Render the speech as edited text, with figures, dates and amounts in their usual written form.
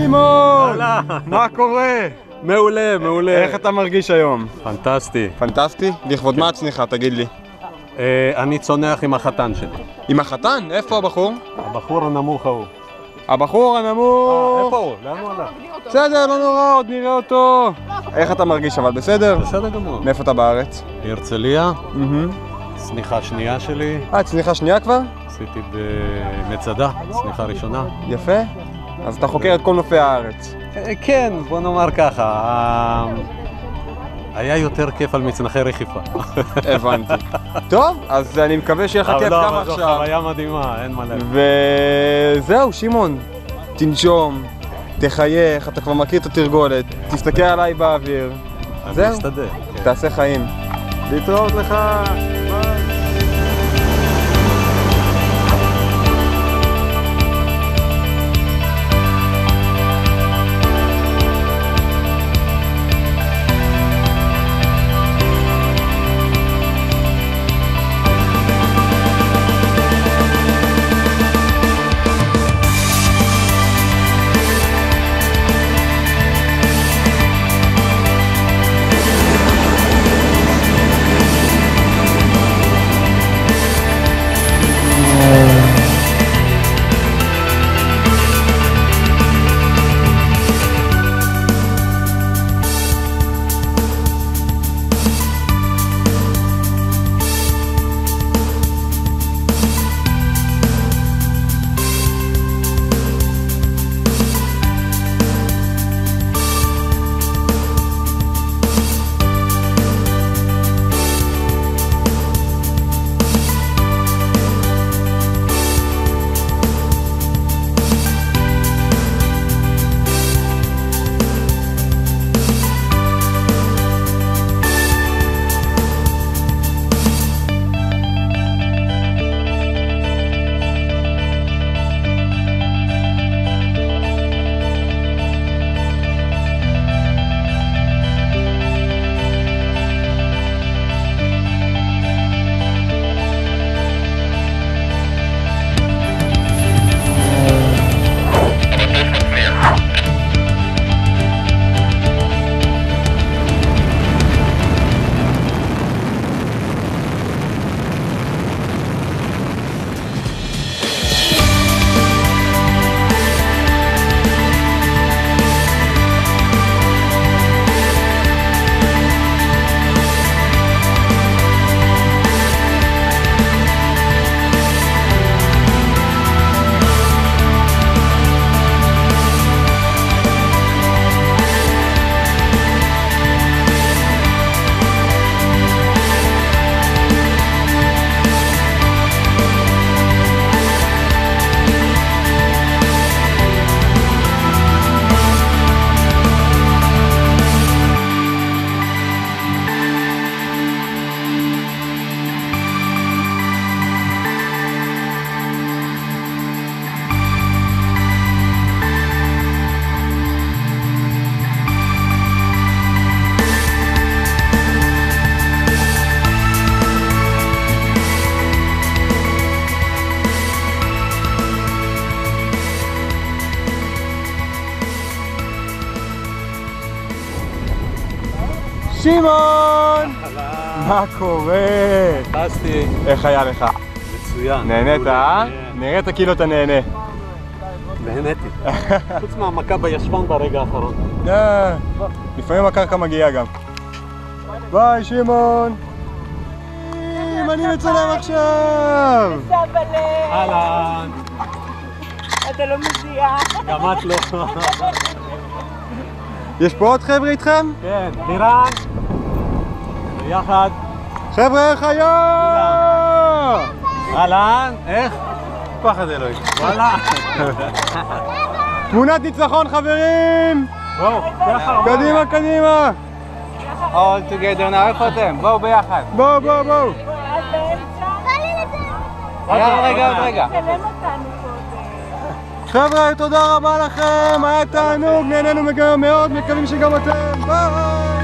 שמעון! מה קורה? מעולה, מעולה. איך אתה מרגיש היום? פנטסטי. פנטסטי? לכבוד מה הצניחה, תגיד לי. אני צונח עם החתן שלי. עם החתן? איפה הבחור? הבחור הנמוך ההוא. הבחור הנמוך! איפה הוא? לאן הוא הלך? בסדר, לא נורא, עוד נראה אותו. איך אתה מרגיש אבל, בסדר? בסדר גמור. מאיפה אתה בארץ? הרצליה. צניחה שנייה שלי. צניחה שנייה כבר? עשיתי במצדה, צניחה ראשונה. יפה. אז אתה חוקר את כל נופי הארץ. כן, בוא נאמר ככה. היה יותר כיף על מצנחי רכיפה. הבנתי. טוב, אז אני מקווה שיהיה לך כיף גם עכשיו. אבל לא, חוויה מדהימה, אין מה להגיד. וזהו, שמעון, תנשום, תחייך, אתה כבר מכיר את התרגולת, תסתכל עליי באוויר. זהו, אני מסתדר. תעשה חיים. להתראות לך. ביי. שמעון! מה קורה? פסתי. איך היה לך? מצוין. נהנית, אה? נראית כאילו אתה נהנה. נהניתי. חוץ מהמכה בישבן ברגע האחרון. לפעמים הקרקע מגיעה גם. ביי, שמעון! אני מצלם עכשיו! סבלה! אהלן! אתה לא מזיע. גם את לא. יש פה עוד חבר'ה איתכם? כן, לירן! ביחד. חבר'ה, איך היה? אהלן, איך? פחד אלוהים. וואלה. תמונת ניצחון, חברים! בואו, ככה. קדימה, קדימה! All together now, איפה אתם? בואו ביחד. בואו, בואו, בואו! רגע, עוד רגע. צלם אותנו קודם. חבר'ה, תודה רבה לכם, היה תענוג, נהנינו מאוד, מקווים שגם אתם, ביי!